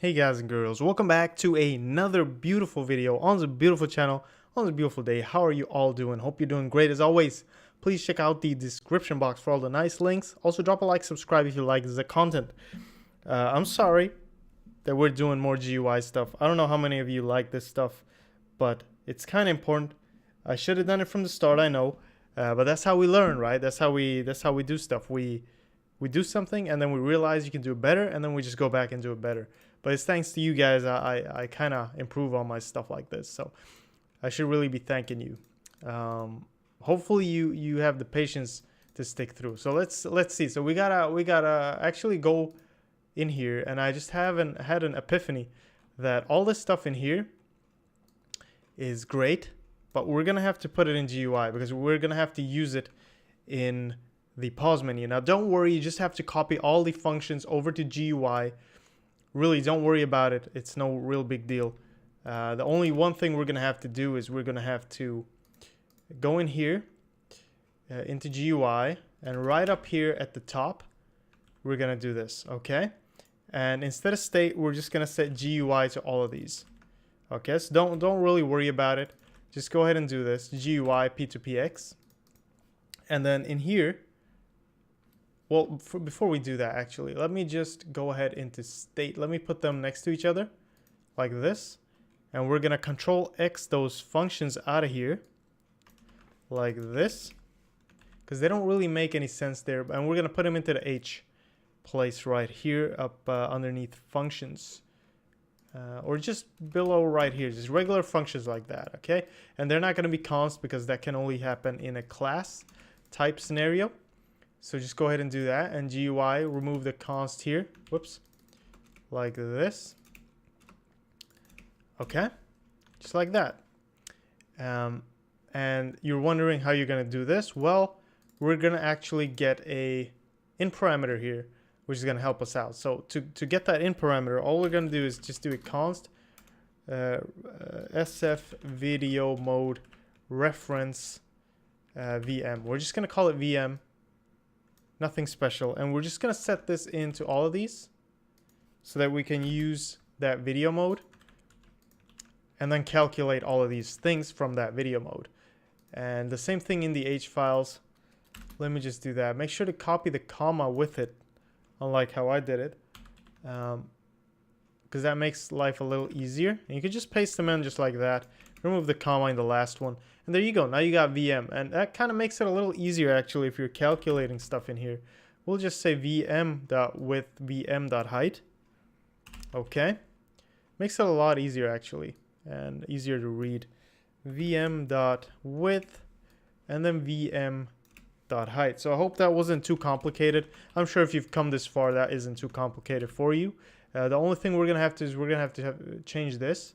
Hey guys and girls, welcome back to another beautiful video on this beautiful channel on this beautiful day. How are you all doing? Hope you're doing great as always. Please check out the description box for all the nice links. Also drop a like, subscribe if you like the content. I'm sorry that we're doing more GUI stuff. I don't know how many of you like this stuff, but it's kind of important. I should have done it from the start, I know, but that's how we learn, right? That's how we do stuff. We do something and then we realize you can do it better, and then we just go back and do it better. But it's thanks to you guys I kind of improve on my stuff like this. So I should really be thanking you. Hopefully you have the patience to stick through. So let's see. So we gotta actually go in here, and I just had an epiphany that all this stuff in here is great, but we're gonna have to put it in GUI because we're gonna have to use it in the pause menu. Now don't worry, you just have to copy all the functions over to GUI. Really, don't worry about it. It's no real big deal. The only one thing we're gonna have to do is we're gonna have to go in here into GUI, and right up here at the top we're gonna do this, okay? And instead of state, we're just gonna set GUI to all of these. Okay, so don't really worry about it. Just go ahead and do this, GUI P2PX. And then in here, well, before we do that, actually, let me just go ahead into state. Let me put them next to each other like this. And we're going to Control X those functions out of here like this, because they don't really make any sense there. And we're going to put them into the H place right here up underneath functions. Or just below right here, just regular functions like that, okay? And they're not going to be const because that can only happen in a class type scenario. So just go ahead and do that, and GUI, remove the const here, whoops, like this. Okay, just like that. And you're wondering how you're gonna do this. Well, we're gonna actually get a in parameter here, which is gonna help us out. So to get that in parameter, all we're gonna do is just do a const SF video mode reference VM. We're just gonna call it VM. Nothing special, and we're just gonna set this into all of these so that we can use that video mode and then calculate all of these things from that video mode. And the same thing in the H files. Let me just do that. Make sure to copy the comma with it, unlike how I did it, because that makes life a little easier. And you can just paste them in just like that. Remove the comma in the last one, and there you go. Now you got VM, and that kind of makes it a little easier actually if you're calculating stuff in here. We'll just say VM.width, VM.height. Okay, makes it a lot easier actually, and easier to read. VM.width, and then VM.height. So I hope that wasn't too complicated. I'm sure if you've come this far, that isn't too complicated for you. The only thing we're gonna have to change this.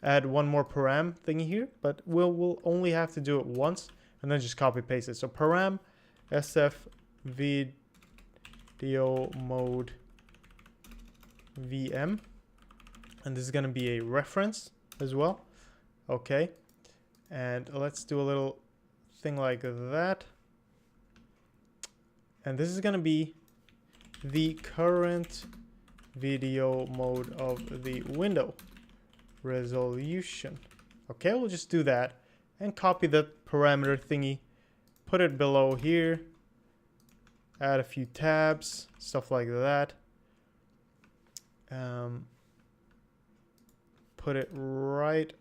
Add one more param thingy here, but we'll only have to do it once, and then just copy paste it. So param SF video mode VM, and this is going to be a reference as well. Okay, and let's do a little thing like that, and this is going to be the current video mode of the window resolution. Okay, we'll just do that and copy the parameter thingy, put it below here, add a few tabs, stuff like that. Put it right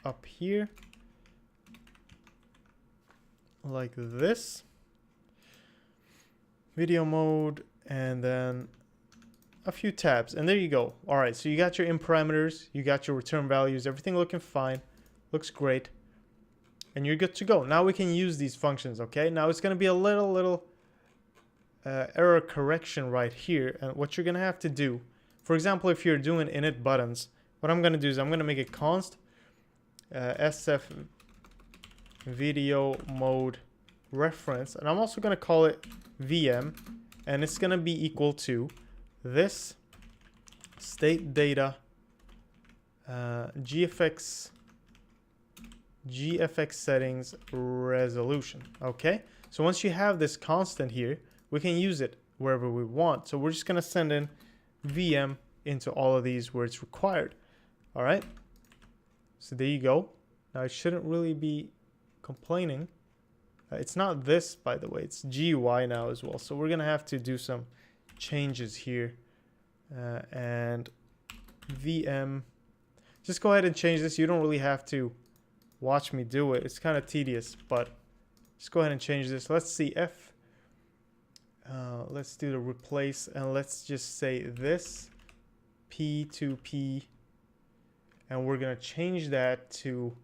up here like this, video mode, and then a few tabs, and there you go. All right, so you got your in parameters, you got your return values, everything looking fine, looks great, and you're good to go. Now we can use these functions. Okay, now it's going to be a little error correction right here, and what you're going to have to do, for example, if you're doing init buttons, what I'm going to do is I'm going to make a const SF video mode reference, and I'm also going to call it VM, and it's going to be equal to this state data GFX settings resolution. Okay, so once you have this constant here, we can use it wherever we want. So we're just going to send in VM into all of these where it's required. All right. So there you go. Now it shouldn't really be complaining. It's not this, by the way. It's GUI now as well. So we're going to have to do some changes here. And VM. Just go ahead and change this. You don't really have to watch me do it. It's kind of tedious, but just go ahead and change this. Let's see F. Let's do the replace, and let's just say this P2P, and we're gonna change that to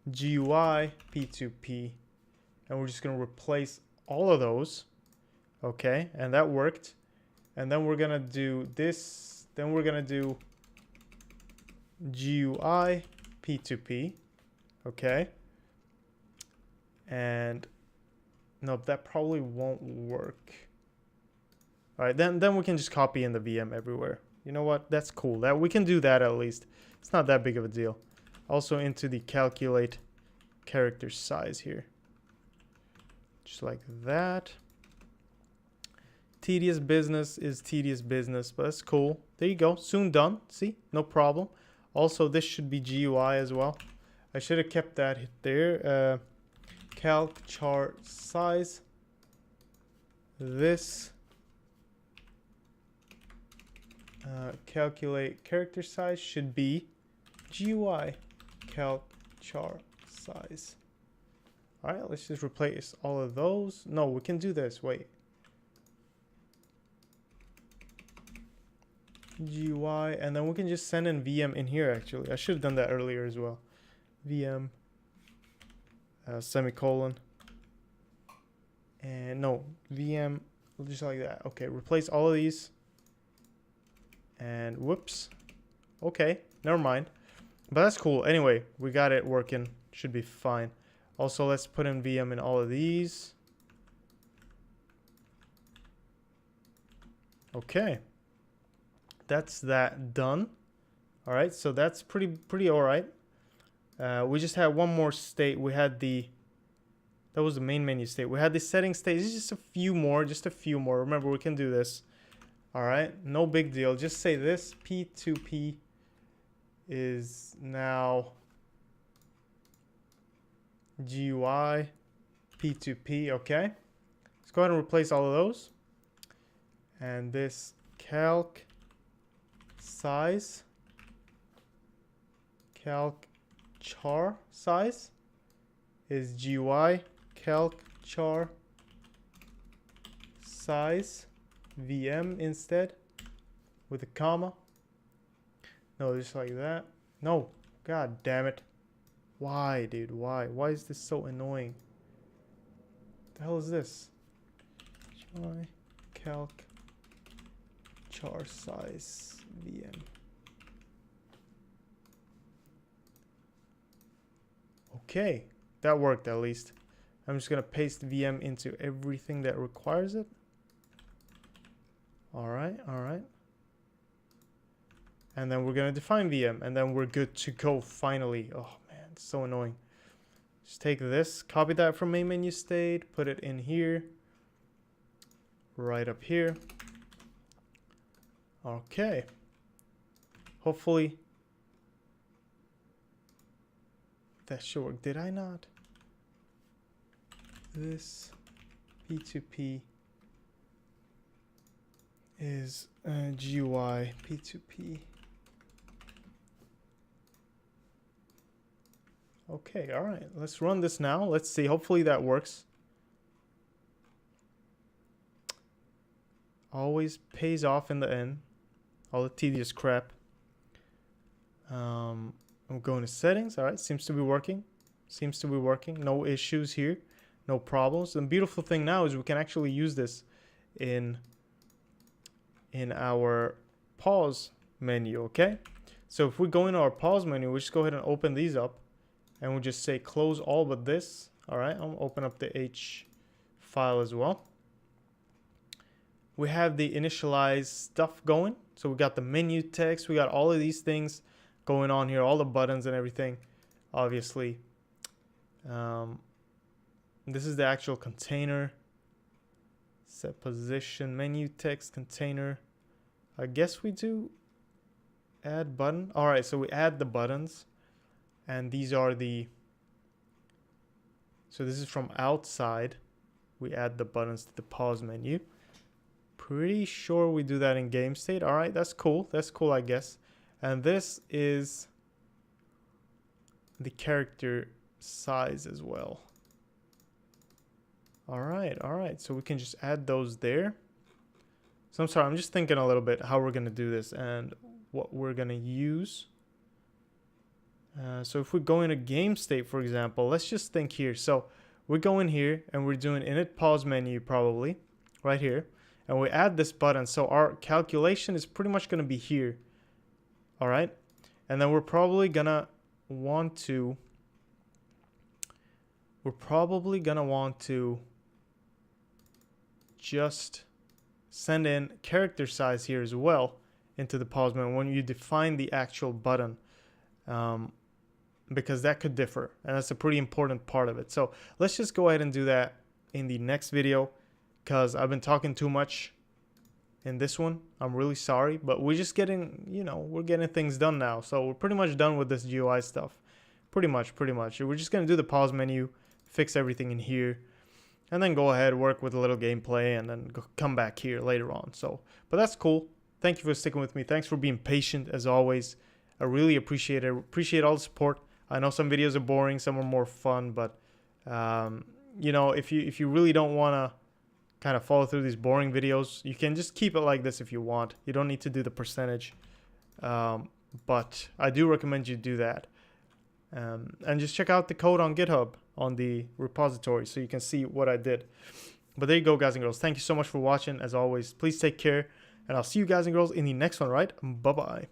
GUI P2P, and we're just gonna replace all of those. Okay, and that worked. And then we're gonna do this. Then we're gonna do GUI P2P. Okay. And no, that probably won't work. All right, then we can just copy in the VM everywhere. You know what? That's cool. That we can do that at least. It's not that big of a deal. Also into the calculate character size here. Just like that. Tedious business is tedious business, but that's cool. There you go. Soon done. See? No problem. Also, this should be GUI as well. I should have kept that there. Calc chart size. This. Calculate character size should be GUI calc chart size. All right, let's just replace all of those. No, we can do this. Wait. GUI, and then we can just send in VM in here. Actually, I should have done that earlier as well. VM semicolon, and no, VM, just like that. Okay, replace all of these, and whoops. Okay, never mind, but that's cool. Anyway, we got it working. Should be fine. Also, let's put in VM in all of these. Okay, that's that done. All right, so that's pretty all right. We just had one more state. We had that was the main menu state. We had the settings state. It's just a few more. Remember, we can do this. All right, no big deal. Just say this P2P is now GUI P2P. Okay, let's go ahead and replace all of those. And this calc size, calc char size is GUI calc char size VM instead with a comma. No, just like that. No, god damn it. Why, dude? Why is this so annoying? The hell is this? GUI calc char size VM. Okay, that worked at least. I'm just gonna paste VM into everything that requires it. All right. And then we're gonna define VM, and then we're good to go finally. Oh man, it's so annoying. Just take this, copy that from main menu state, put it in here, right up here. Okay. Hopefully that should work. Did I not? This P2P is GUI P2P. Okay, all right. Let's run this now. Let's see. Hopefully that works. Always pays off in the end. All the tedious crap. I'm going to settings. All right, seems to be working. No issues here, no problems. The beautiful thing now is we can actually use this in our pause menu. Okay, so if we go into our pause menu, we just go ahead and open these up, and we'll just say close all but this. All right, I'm gonna open up the H file as well. We have the initialize stuff going. So we got the menu text. We got all of these things going on here, all the buttons and everything, obviously. This is the actual container. Set position, menu text, container. I guess we do add button. All right, so we add the buttons, and these are the, so this is from outside. We add the buttons to the pause menu. Pretty sure we do that in game state. All right, that's cool. That's cool, I guess. And this is the character size as well. All right. So we can just add those there. So I'm sorry, I'm just thinking a little bit how we're gonna do this and what we're gonna use. So if we go into game state, for example, let's just think here. So we go in here and we're doing init pause menu probably right here. And we add this button. So our calculation is pretty much gonna be here. All right. And then we're probably gonna want to just send in character size here as well into the pause menu when you define the actual button, because that could differ, and that's a pretty important part of it. So let's just go ahead and do that in the next video, because I've been talking too much in this one. I'm really sorry, but we're just getting, we're getting things done now. So we're pretty much done with this GUI stuff. Pretty much. We're just going to do the pause menu, fix everything in here, and then go ahead, work with a little gameplay, and then come back here later on. So, but that's cool. Thank you for sticking with me. Thanks for being patient as always. I really appreciate it. Appreciate all the support. I know some videos are boring, some are more fun, but if you really don't want to kind of follow through these boring videos, you can just keep it like this if you want. You don't need to do the percentage, but I do recommend you do that. And just check out the code on GitHub on the repository so you can see what I did. But there you go, guys and girls. Thank you so much for watching. As always, please take care, and I'll see you guys and girls in the next one, right? Bye-bye.